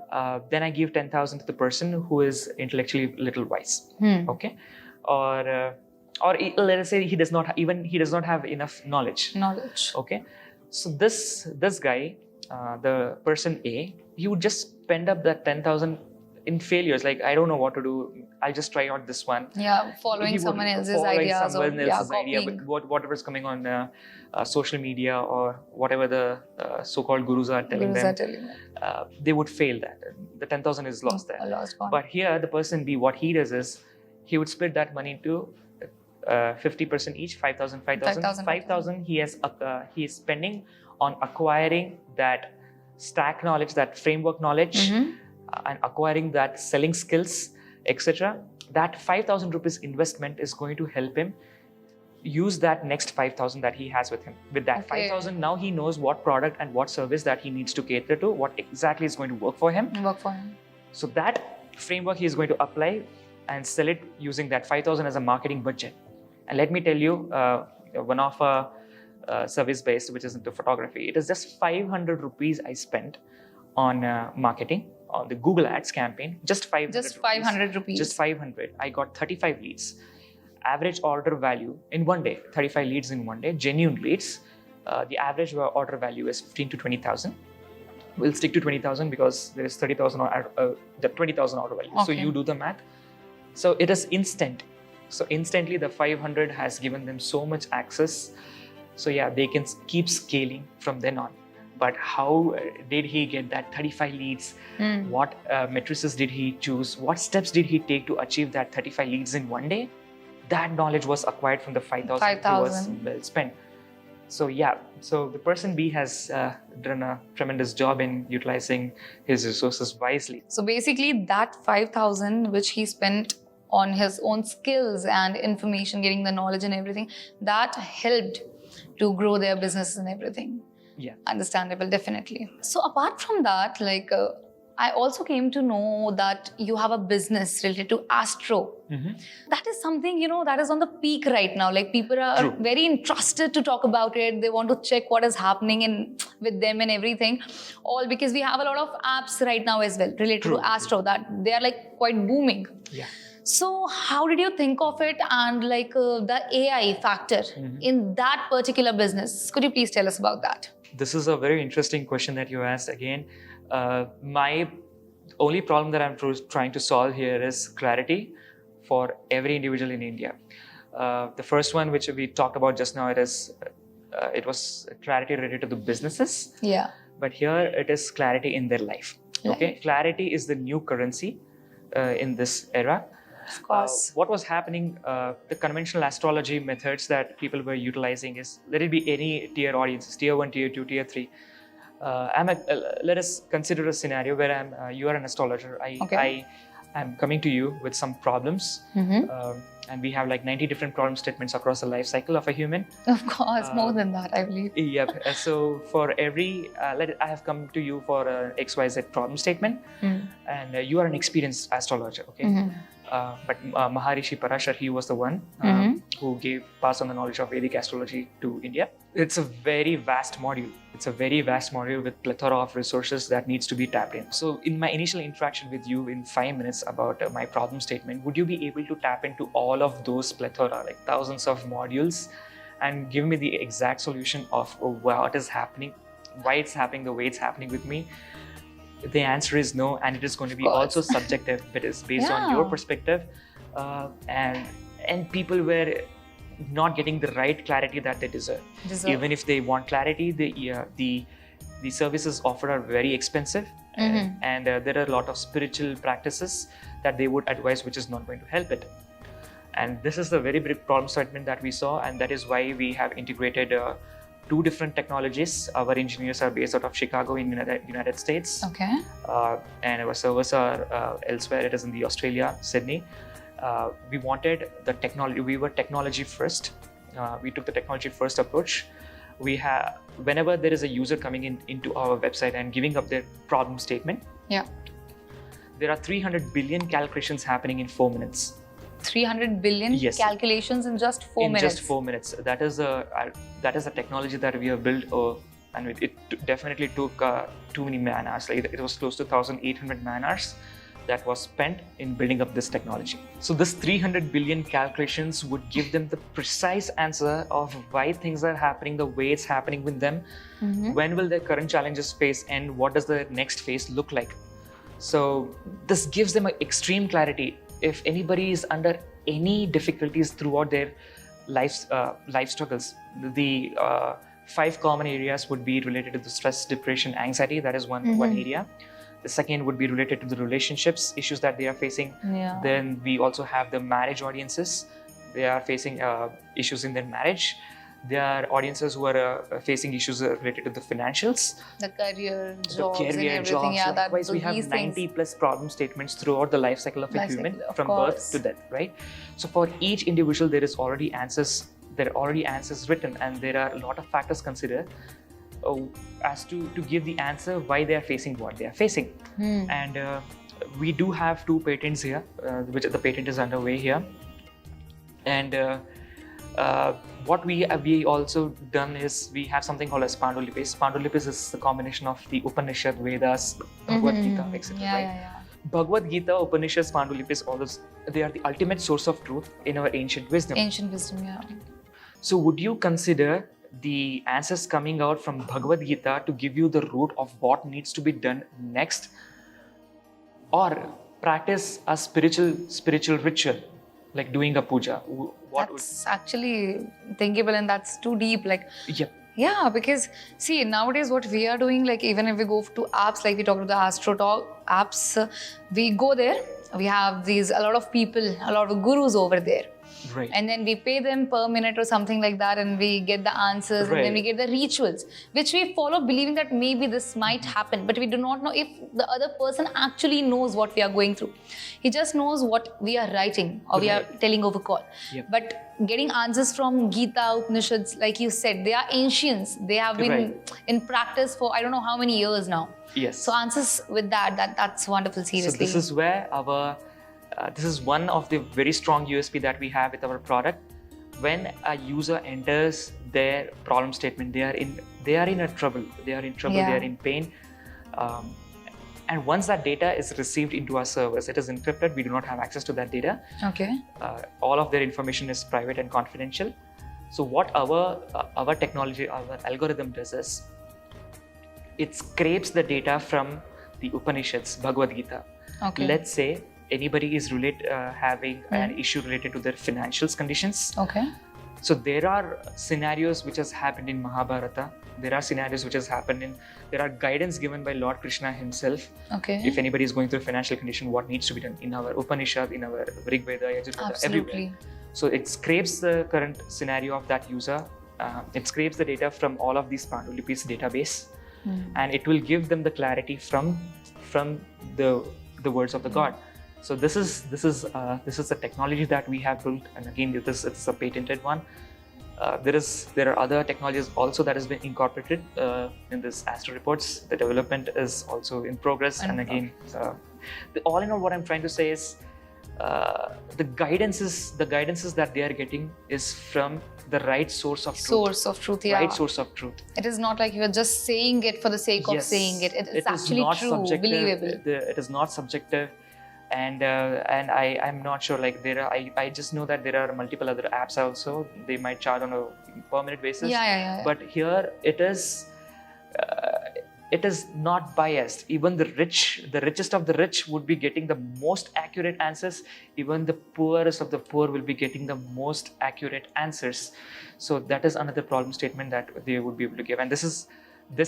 S2: Then I give 10,000 to the person who is intellectually little wise. Okay. Or let us say he does not have enough knowledge. Okay. So this guy, the person A, he would just spend up that 10,000 in failures. Like, I don't know what to do. I'll just try out this one.
S1: Yeah, following someone else's ideas or copying.
S2: Whatever is coming on social media or whatever the so-called gurus are telling them. They would fail that. The 10,000 is lost there. But here, the person B, what he does is, he would split that money into 50% each, 5,000. 5,000 he is spending on acquiring that stack knowledge, that framework knowledge, and acquiring that selling skills, etc. That 5,000 rupees investment is going to help him use that next 5,000 that he has with him. With that 5,000, now he knows what product and what service that he needs to cater to, what exactly is going to work for him. So that framework he is going to apply and sell it using that 5,000 as a marketing budget. And let me tell you, one of a service-based, which is into photography, it is just 500 rupees I spent on marketing, on the Google Ads campaign. Just 500 rupees. Just 500. I got 35 leads. Average order value in one day, 35 leads in one day, genuine leads. The average order value is 15 to 20,000. We'll stick to 20,000 because there is 30,000 or the 20,000 order value. So you do the math. So it is instant. So instantly the 500 has given them so much access. So yeah, they can keep scaling from then on. But how did he get that 35 leads? What matrices did he choose? What steps did he take to achieve that 35 leads in one day? That knowledge was acquired from the 5,000 was well spent. So yeah, so the person B has done a tremendous job in utilizing his resources wisely.
S1: So basically that 5,000 which he spent on his own skills and information, getting the knowledge and everything, that helped to grow their business and everything.
S2: Yeah.
S1: Understandable, definitely. So apart from that, like I also came to know that you have a business related to Astro. That is something, that is on the peak right now. Like people are very interested to talk about it. They want to check what is happening with them and everything. All because we have a lot of apps right now as well related to Astro that they are like quite booming.
S2: Yeah.
S1: So how did you think of it and like the AI factor in that particular business? Could you please tell us about that?
S2: This is a very interesting question that you asked again. My only problem that I'm trying to solve here is clarity for every individual in India. The first one, which we talked about just now, it was clarity related to the businesses.
S1: Yeah.
S2: But here it is clarity in their life. Okay, clarity is the new currency in this era.
S1: Of course.
S2: What was happening, the conventional astrology methods that people were utilizing is, let it be any tier audiences, tier 1, tier 2, tier 3. Let us consider a scenario where you are an astrologer. I'm coming to you with some problems. And we have like 90 different problem statements across the life cycle of a human.
S1: Of course, more than that, I believe.
S2: Yep. So for every, I have come to you for an XYZ problem statement, and you are an experienced astrologer, okay? But Maharishi Parashar, he was the one who passed on the knowledge of Vedic astrology to India. It's a very vast module. It's a very vast module with plethora of resources that needs to be tapped in. So in my initial interaction with you in 5 minutes about my problem statement, would you be able to tap into all of those plethora, like thousands of modules, and give me the exact solution of what is happening, why it's happening the way it's happening with me? The answer is no, and it is going to be also subjective, but it's based on your perspective, and people were not getting the right clarity that they deserve. Even if they want clarity, the services offered are very expensive, and there are a lot of spiritual practices that they would advise, which is not going to help it. And this is the very big problem statement that we saw, and that is why we have integrated 2 different technologies. Our engineers are based out of Chicago in the United States.
S1: Okay.
S2: And our servers are elsewhere. It is in the Australia, Sydney. We wanted the technology. We were technology first. We took the technology first approach. Whenever there is a user coming into our website and giving up their problem statement, there are 300 billion calculations happening in 4 minutes. 300 billion
S1: calculations in just 4 minutes.
S2: In just 4 minutes. That is a technology that we have built, and it definitely took too many man hours. Like it was close to 1,800 man hours that was spent in building up this technology. So this 300 billion calculations would give them the precise answer of why things are happening the way it's happening with them. When will their current challenges face end? What does the next phase look like? So this gives them an extreme clarity. If anybody is under any difficulties throughout their life struggles, the 5 common areas would be related to the stress, depression, anxiety. That is one area. The second would be related to the relationships issues that they are facing. Then we also have the marriage audiences. They are facing issues in their marriage. There are audiences who are facing issues related to the financials,
S1: the career, jobs, and everything. Yeah,
S2: likewise, we have 90 plus problem statements throughout the life cycle of a human, from birth to death, right? So for each individual, there is already answers. There are already answers written, and there are a lot of factors considered as to give the answer why they are facing what they are facing. And we do have 2 patents here, which the patent is underway here. And what we also done is we have something called as Pandulipis. Pandulipis is the combination of the Upanishad, Vedas, Bhagavad Gita, etc. Bhagavad Gita, Upanishads, Pandulipis, all those, they are the ultimate source of truth in our ancient wisdom.
S1: Ancient wisdom, yeah.
S2: So would you consider the answers coming out from Bhagavad Gita to give you the root of what needs to be done next, or practice a spiritual ritual like doing a puja?
S1: That's actually thinkable, and that's too deep. Yeah, because see, nowadays what we are doing, like even if we go to apps, like we talked about the Astro Talk apps, we go there, we have a lot of people, a lot of gurus over there.
S2: Right.
S1: And then we pay them per minute or something like that, and we get the answers, and then we get the rituals, which we follow, believing that maybe this might happen, but we do not know if the other person actually knows what we are going through. He just knows what we are writing or we are telling over call. But getting answers from Gita, Upanishads, like you said, they are ancients. They have been in practice for I don't know how many years now.
S2: Yes.
S1: So answers with that's wonderful, seriously.
S2: So this is where this is one of the very strong USP that we have with our product. When a user enters their problem statement, they are in trouble. They are in pain. And once that data is received into our servers, it is encrypted. We do not have access to that data.
S1: Okay.
S2: All of their information is private and confidential. So what our technology, our algorithm does is, it scrapes the data from the Upanishads, Bhagavad Gita.
S1: Okay.
S2: Let's say anybody is having an issue related to their financials conditions.
S1: Okay.
S2: So there are scenarios which has happened in Mahabharata. There are scenarios which has happened there are guidance given by Lord Krishna himself.
S1: Okay.
S2: If anybody is going through a financial condition, what needs to be done in our Upanishad, in our Rig Veda, Yajurveda, everywhere. So it scrapes the current scenario of that user. It scrapes the data from all of these Pandulipis database, and it will give them the clarity from the words of the God. So this is the technology that we have built, and again, it's a patented one. There are other technologies also that has been incorporated in this Astro reports. The development is also in progress, and again, all in all, what I'm trying to say is the guidances that they are getting is from the right source of truth.
S1: Source of truth, yeah.
S2: Right source of truth.
S1: It is not like you are just saying it for the sake of saying it. It is actually true, believable.
S2: It is not subjective. And I'm not sure, like I just know that there are multiple other apps also. They might charge on a per minute basis.
S1: Yeah.
S2: But here it is not biased. Even the richest of the rich would be getting the most accurate answers. Even the poorest of the poor will be getting the most accurate answers. So that is another problem statement that they would be able to give. And this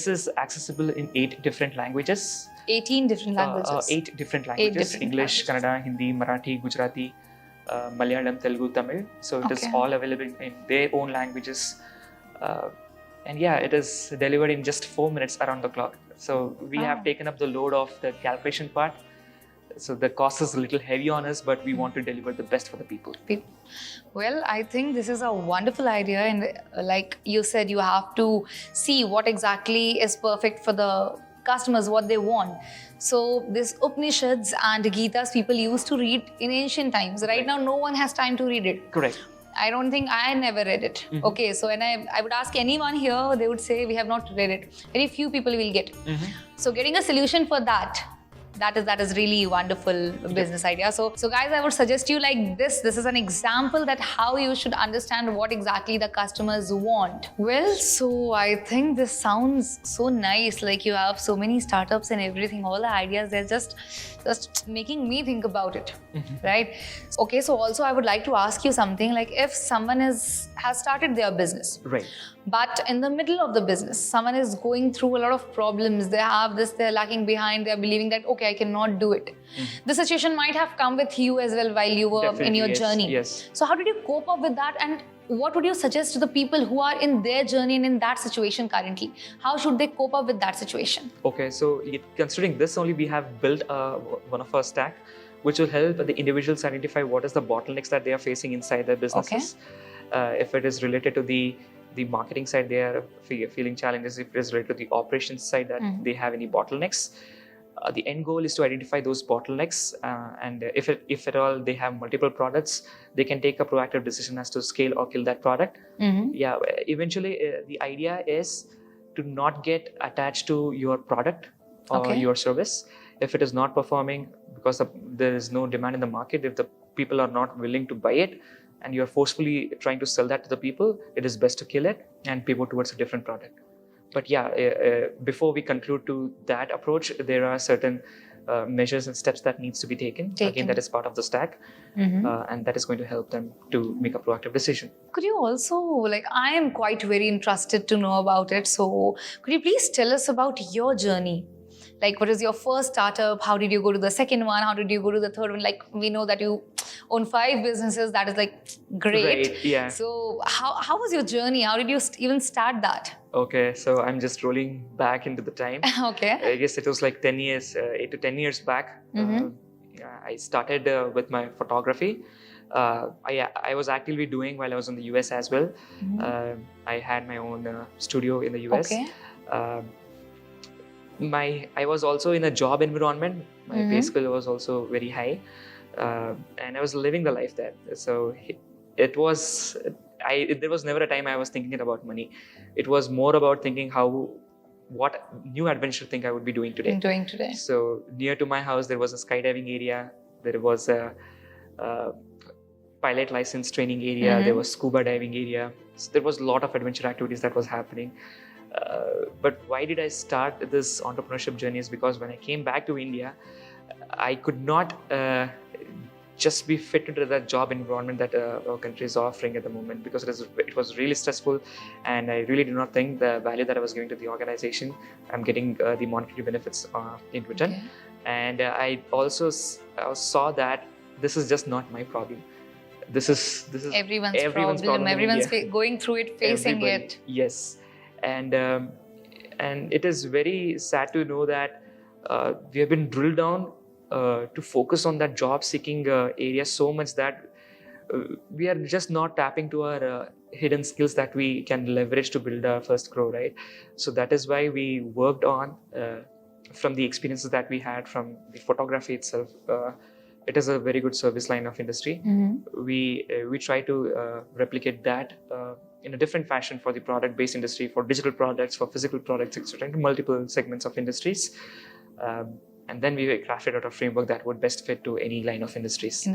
S2: is accessible in 8 different languages.
S1: 18 different languages.
S2: 8 different languages: English, Kannada, Hindi, Marathi, Gujarati, Malayalam, Telugu, Tamil. So it is all available in their own languages. And yeah, it is delivered in just 4 minutes around the clock. So we have taken up the load of the calculation part. So the cost is a little heavy on us, but we want to deliver the best for the people.
S1: Well, I think this is a wonderful idea, and like you said, you have to see what exactly is perfect for the customers, what they want. So this Upanishads and Gitas people used to read in ancient times. Right now, no one has time to read it.
S2: Correct.
S1: I don't think I never read it. Okay, so when I would ask anyone here, they would say we have not read it. Very few people will get. So getting a solution for that is really wonderful business idea. So guys, I would suggest you like this. This is an example that how you should understand what exactly the customers want. Well, so I think this sounds so nice. Like you have so many startups and everything, all the ideas, they're just making me think about it, right? Okay, so also I would like to ask you something, like if someone has started their business,
S2: right,
S1: but in the middle of the business, someone is going through a lot of problems, they have this, they're lacking behind, they're believing that, okay, I cannot do it. The situation might have come with you as well while you were in your journey.
S2: Yes.
S1: So how did you cope up with that, and what would you suggest to the people who are in their journey and in that situation currently? How should they cope up with that situation?
S2: Okay, so considering this only, we have built one of our stack, which will help the individuals identify what is the bottlenecks that they are facing inside their businesses. If it is related to the marketing side, they are feeling challenges. If it is related to the operations side, that they have any bottlenecks. The end goal is to identify those bottlenecks, and if at all they have multiple products, they can take a proactive decision as to scale or kill that product. Yeah, eventually the idea is to not get attached to your product or your service. If it is not performing because there is no demand in the market, if the people are not willing to buy it, and you're forcefully trying to sell that to the people, it is best to kill it and pivot towards a different product. But yeah, before we conclude to that approach, there are certain measures and steps that needs to be taken. Again, that is part of the stack, and that is going to help them to make a proactive decision.
S1: Could you also, like, I am quite very interested to know about it. So could you please tell us about your journey? Like, what is your first startup? How did you go to the second one? How did you go to the third one? Like, we know that you own 5 businesses. That is like great.
S2: Yeah.
S1: So how was your journey? How did you even start that?
S2: Okay, so I'm just rolling back into the time.
S1: Okay.
S2: I guess it was like 10 years, 8 to 10 years back. I started with my photography. I was actively doing while I was in the US as well. I had my own studio in the US.
S1: Okay.
S2: I was also in a job environment. My pay scale was also very high, and I was living the life there. So it was. There was never a time I was thinking about money. It was more about thinking what new adventure thing I would be doing today. So near to my house, there was a skydiving area. There was a pilot license training area. There was scuba diving area. So there was a lot of adventure activities that was happening. But why did I start this entrepreneurship journey is because when I came back to India, I could not just be fit into that job environment that our country is offering at the moment, because it was really stressful, and I really did not think the value that I was giving to the organization, I'm getting the monetary benefits in return. Okay. And I also saw that this is just not my problem. This is
S1: everyone's problem. Everyone's going through it, facing it.
S2: Yes. And it is very sad to know that we have been drilled down to focus on that job seeking area so much that we are just not tapping to our hidden skills that we can leverage to build our first Crore, right? So that is why we worked on from the experiences that we had from the photography itself. It is a very good service line of industry. We try to replicate that in a different fashion for the product-based industry, for digital products, for physical products, etc., into multiple segments of industries. And then we crafted out a framework that would best fit to any line of industries.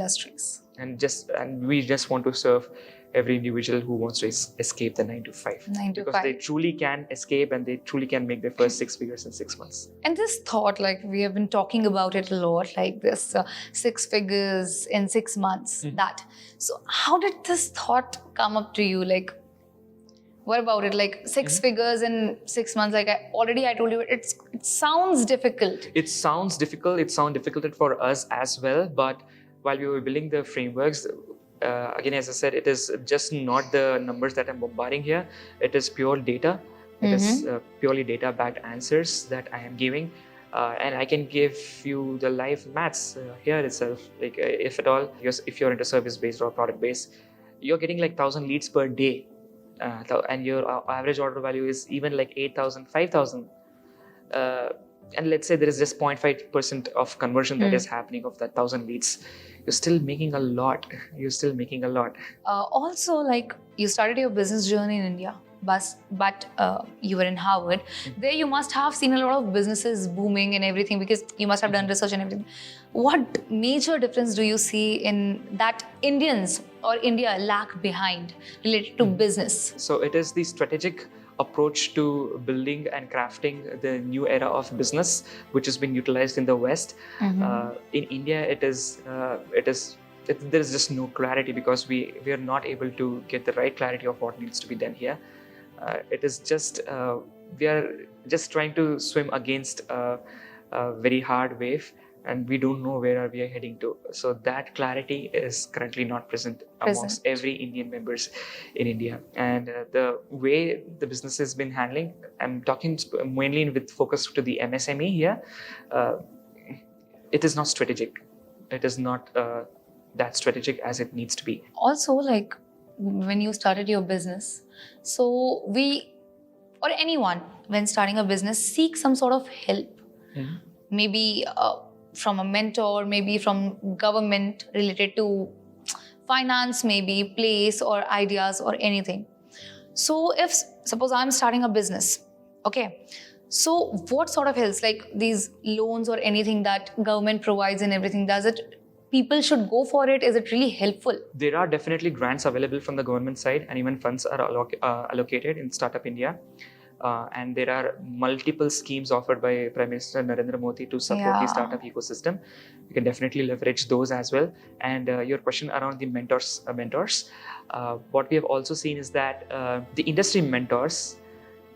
S2: And we just want to serve every individual who wants to escape the 9 to 5. Because they truly can escape and they truly can make their first 6 figures in 6 months.
S1: And this thought, like we have been talking about it a lot, like this 6 figures in 6 months, that. So how did this thought come up to you? Like, what about it? Like 6 figures in 6 months, like I told you, it sounds difficult.
S2: It sounds difficult. It sounds difficult for us as well. But while we were building the frameworks, again, as I said, it is just not the numbers that I'm bombarding here. It is pure data. It is purely data-backed answers that I am giving. And I can give you the live maths here itself. Like if at all, if you're into service-based or product-based, you're getting like 1,000 leads per day. And your average order value is even like 8,000, 5,000. And let's say there is just 0.5% of conversion that is happening of that 1,000 leads. You're still making a lot.
S1: Also, like you started your business journey in India, but you were in Harvard. There you must have seen a lot of businesses booming and everything, because you must have done research and everything. What major difference do you see in that Indians or India lag behind related to business?
S2: So it is the strategic approach to building and crafting the new era of business, which has been utilized in the West. In India, there is just no clarity, because we are not able to get the right clarity of what needs to be done here. It is just we are just trying to swim against a very hard wave, and we don't know where we are heading to. So that clarity is currently not present amongst every Indian members in India. And the way the business has been handling, I'm talking mainly with focus to the MSME here. It is not strategic. It is not that strategic as it needs to be.
S1: Also, like when you started your business, so we or anyone when starting a business seek some sort of help, maybe from a mentor, maybe from government related to finance, maybe place or ideas or anything. So if suppose I'm starting a business, okay, so what sort of helps, like these loans or anything that government provides and everything, does it, people should go for it? Is it really helpful?
S2: There are definitely grants available from the government side, and even funds are allocated in Startup India. And there are multiple schemes offered by Prime Minister Narendra Modi to support the startup ecosystem. You can definitely leverage those as well. And your question around the mentors, what we have also seen is that the industry mentors,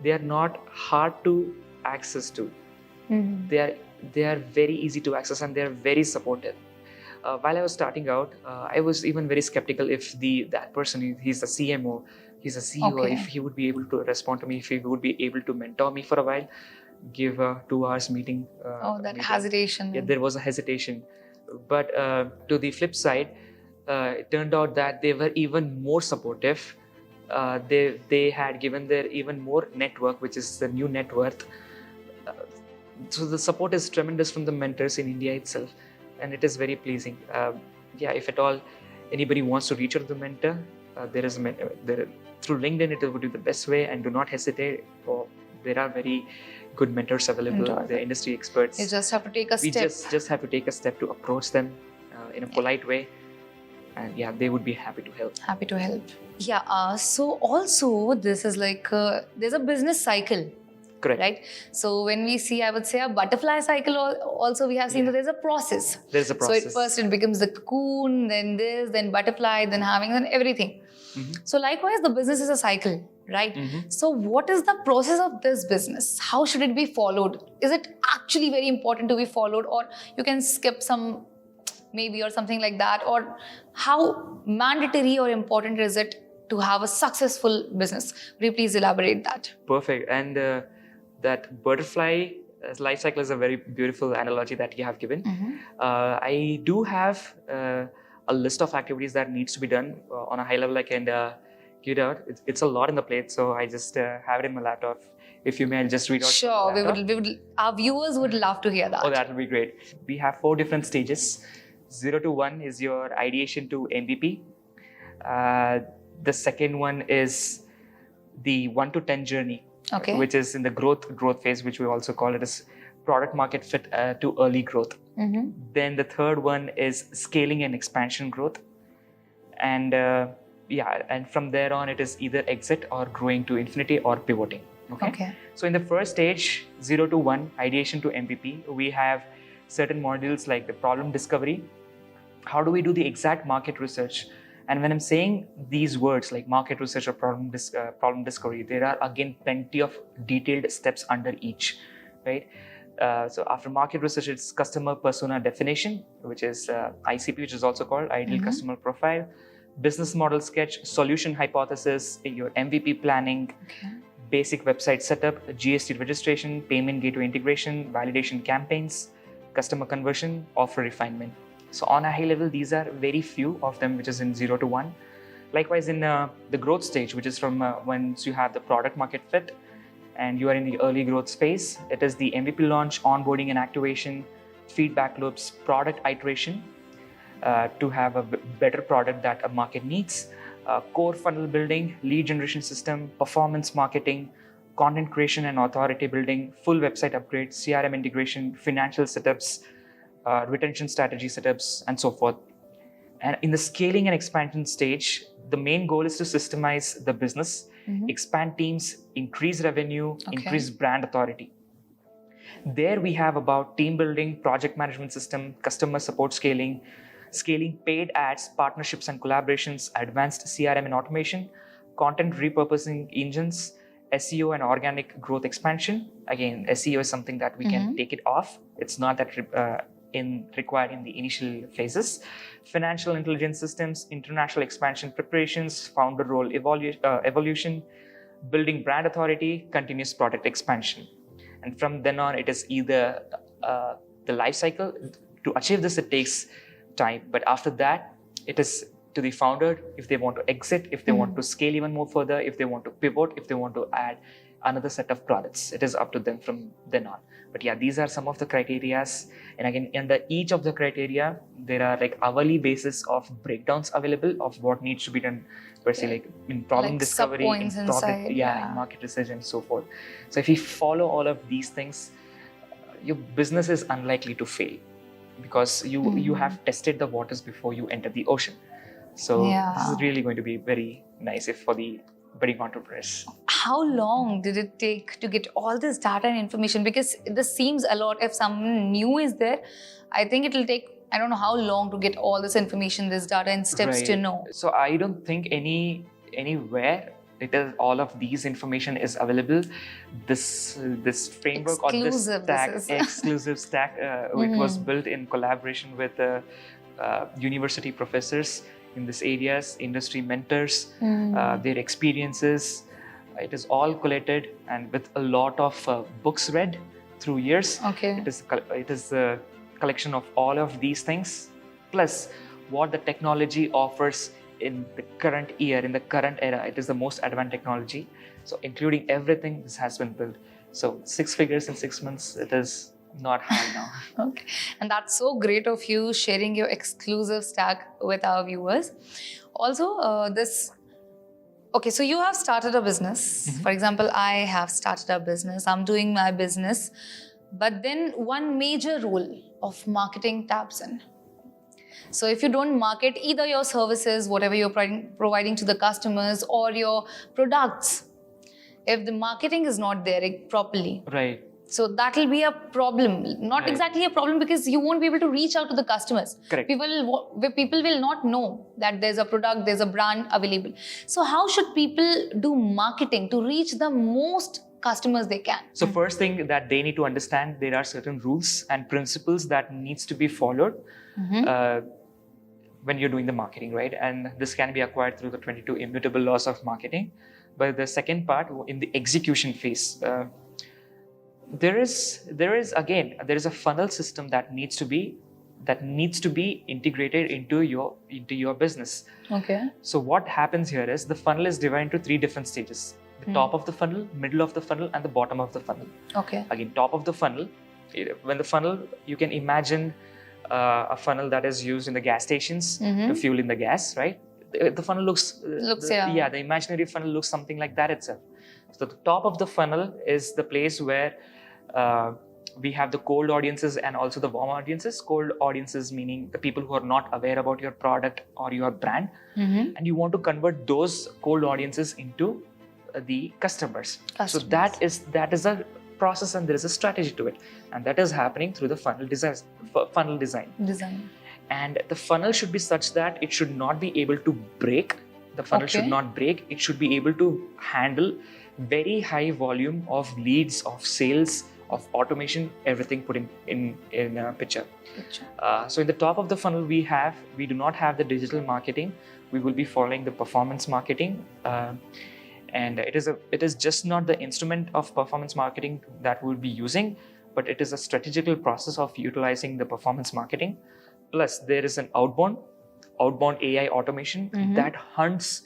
S2: they are not hard to access to. They are very easy to access, and they are very supportive. While I was starting out, I was even very skeptical if that person, he's the CMO, he's a CEO, if he would be able to respond to me, if he would be able to mentor me for a while, give a 2 hours meeting.
S1: Hesitation.
S2: Yeah, there was a hesitation. But to the flip side, it turned out that they were even more supportive. They had given their even more network, which is the new net worth. So the support is tremendous from the mentors in India itself. And it is very pleasing. If at all anybody wants to reach out to the mentor, there is a mentor. Through LinkedIn, it would be the best way, and do not hesitate. There are very good mentors available. They're industry experts.
S1: You just have to take a step.
S2: We just have to take a step to approach them in a polite way, and they would be happy to help.
S1: Happy to help. So also this is like there's a business cycle.
S2: Correct.
S1: Right? So when we see, I would say, a butterfly cycle, also we have seen that there's a process.
S2: There's a process.
S1: So at first it becomes the cocoon, then this, then butterfly, then having, then everything. So likewise, the business is a cycle, right? So what is the process of this business? How should it be followed? Is it actually very important to be followed, or you can skip some maybe or something like that? Or how mandatory or important is it to have a successful business? Would you please elaborate that?
S2: Perfect. And that butterfly life cycle is a very beautiful analogy that you have given.
S1: Mm-hmm.
S2: I do have a list of activities that needs to be done on a high level. I can give it out. It's a lot in the plate, so I just have it in my laptop. If you may, I'll just read out.
S1: Sure, our viewers would love to hear that.
S2: Oh, that would be great. We have 4 different stages. 0 to 1 is your ideation to MVP. The second one is the 1 to 10 journey,
S1: Okay.
S2: which is in the growth phase, which we also call it as product market fit to early growth.
S1: Mm-hmm.
S2: Then the third one is scaling and expansion growth, and and from there on it is either exit or growing to infinity or pivoting.
S1: Okay.
S2: So in the first stage, 0 to 1, ideation to MVP, we have certain modules like the problem discovery. How do we do the exact market research? And when I'm saying these words like market research or problem discovery, there are again plenty of detailed steps under each, right? So after market research, it's customer persona definition, which is ICP, which is also called ideal
S1: Mm-hmm.
S2: customer profile, business model sketch, solution hypothesis, your MVP planning,
S1: Okay.
S2: basic website setup, GST registration, payment gateway integration, validation campaigns, customer conversion, offer refinement. So on a high level, these are very few of them, which is in 0 to 1. Likewise, in the growth stage, which is from once you have the product market fit and you are in the early growth space, it is the MVP launch, onboarding and activation, feedback loops, product iteration to have a better product that a market needs, core funnel building, lead generation system, performance marketing, content creation and authority building, full website upgrade, CRM integration, financial setups, retention strategy setups, and so forth. And in the scaling and expansion stage, the main goal is to systemize the business,
S1: Mm-hmm.
S2: expand teams, increase revenue,
S1: Okay.
S2: increase brand authority. There we have about team building, project management system, customer support scaling paid ads, partnerships and collaborations, advanced CRM and automation, content repurposing engines, SEO and organic growth expansion. Again, SEO is something that we can take it off. It's not that required in the initial phases. Financial intelligence systems, international expansion preparations, founder role evolution, building brand authority, continuous product expansion. And from then on, it is either the life cycle. To achieve this, it takes time. But after that, it is to the founder if they want to exit, if they want to scale even more further, if they want to pivot, if they want to add another set of products. It is up to them from then on. But yeah, these are some of the criterias. And again, under each of the criteria, there are like hourly basis of breakdowns available of what needs to be done per se, like in problem
S1: Like
S2: discovery, in
S1: sub-points inside,
S2: in
S1: yeah.
S2: market research and so forth. So if you follow all of these things, your business is unlikely to fail because you have tested the waters before you enter the ocean. So this is really going to be very nice if for the budding entrepreneurs.
S1: How long did it take to get all this data and information? Because this seems a lot. If someone new is there, I think it will take, I don't know how long to get all this information, this data and steps to know.
S2: So I don't think anywhere it is all of these information is available. This framework or this stack, exclusive stack, it was built in collaboration with university professors in these areas, industry mentors, their experiences. It is all collated and with a lot of books read through years.
S1: Okay.
S2: It is a collection of all of these things, plus what the technology offers in the current year, in the current era. It is the most advanced technology. So including everything, this has been built. So 6 figures in 6 months, it is not hard now.
S1: Okay. And that's so great of you sharing your exclusive stack with our viewers. Also, okay, so you have started a business. For example, I have started a business. I'm doing my business. But then one major role of marketing taps in. So if you don't market either your services, whatever you're providing to the customers, or your products, if the marketing is not there properly,
S2: Right.
S1: so that will be a problem. Not exactly a problem because you won't be able to reach out to the customers.
S2: Correct.
S1: People will not know that there's a product, there's a brand available. So how should people do marketing to reach the most customers they can?
S2: So first thing that they need to understand, there are certain rules and principles that needs to be followed when you're doing the marketing, right? And this can be acquired through the 22 immutable laws of marketing. But the second part, in the execution phase, there is a funnel system that needs to be integrated into your business.
S1: Okay.
S2: So what happens here is the funnel is divided into 3 different stages: the top of the funnel, middle of the funnel, and the bottom of the funnel.
S1: Okay.
S2: Again, top of the funnel, when the funnel, you can imagine a funnel that is used in the gas stations to fuel in the gas, right? The funnel the imaginary funnel looks something like that itself. So the top of the funnel is the place where we have the cold audiences and also the warm audiences. Cold audiences meaning the people who are not aware about your product or your brand, and you want to convert those cold audiences into the customers. So that is a process, and there is a strategy to it, and that is happening through the funnel design. And the funnel should be such that it should not be able to break. The funnel should not break. It should be able to handle very high volume of leads, of sales, of automation, everything put in a picture. So in the top of the funnel, we do not have the digital marketing. We will be following the performance marketing, and it is just not the instrument of performance marketing that we'll be using, but it is a strategical process of utilizing the performance marketing. Plus, there is an outbound AI automation that hunts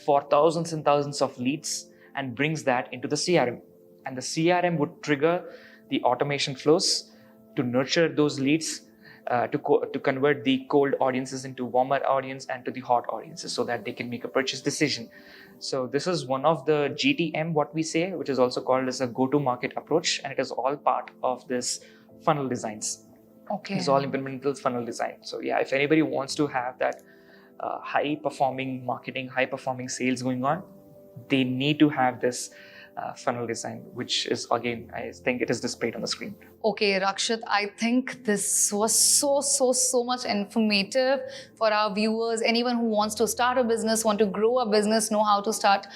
S2: for thousands and thousands of leads and brings that into the CRM. And the CRM would trigger the automation flows to nurture those leads, to convert the cold audiences into warmer audience and to the hot audiences, so that they can make a purchase decision. So this is one of the GTM, what we say, which is also called as a go-to-market approach, and it is all part of this funnel designs.
S1: Okay.
S2: It's all implemental funnel design. So yeah, if anybody wants to have that high-performing marketing, high-performing sales going on, they need to have this funnel design, which is, again, I think it is displayed on the screen.
S1: Okay, Rakshit, I think this was so much informative for our viewers. Anyone who wants to start a business, want to grow a business, know how to start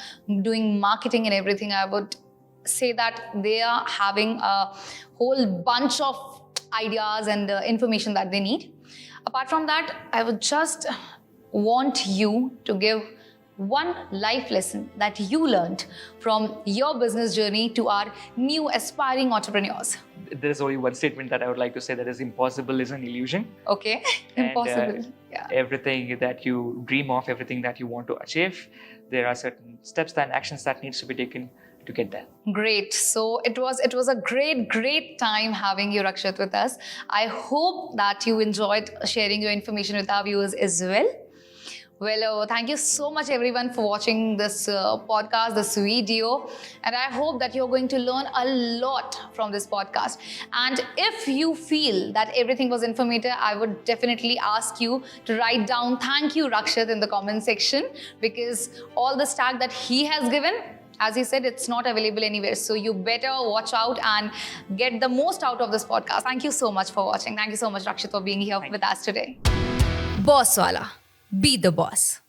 S1: doing marketing and everything, I would say that they are having a whole bunch of ideas and information that they need. Apart from that, I would just want you to give one life lesson that you learned from your business journey to our new aspiring entrepreneurs.
S2: There is only one statement that I would like to say, that is: impossible is an illusion.
S1: Okay, impossible.
S2: Everything that you dream of, everything that you want to achieve, there are certain steps and actions that needs to be taken to get there.
S1: Great. So it was a great time having you, Rakshit, with us. I hope that you enjoyed sharing your information with our viewers as well. Well, thank you so much, everyone, for watching this podcast, this video. And I hope that you're going to learn a lot from this podcast. And if you feel that everything was informative, I would definitely ask you to write down "Thank you, Rakshit" in the comment section, because all the tag that he has given, as he said, it's not available anywhere. So you better watch out and get the most out of this podcast. Thank you so much for watching. Thank you so much, Rakshit, for being here with us today. Boss Wala. Be the boss.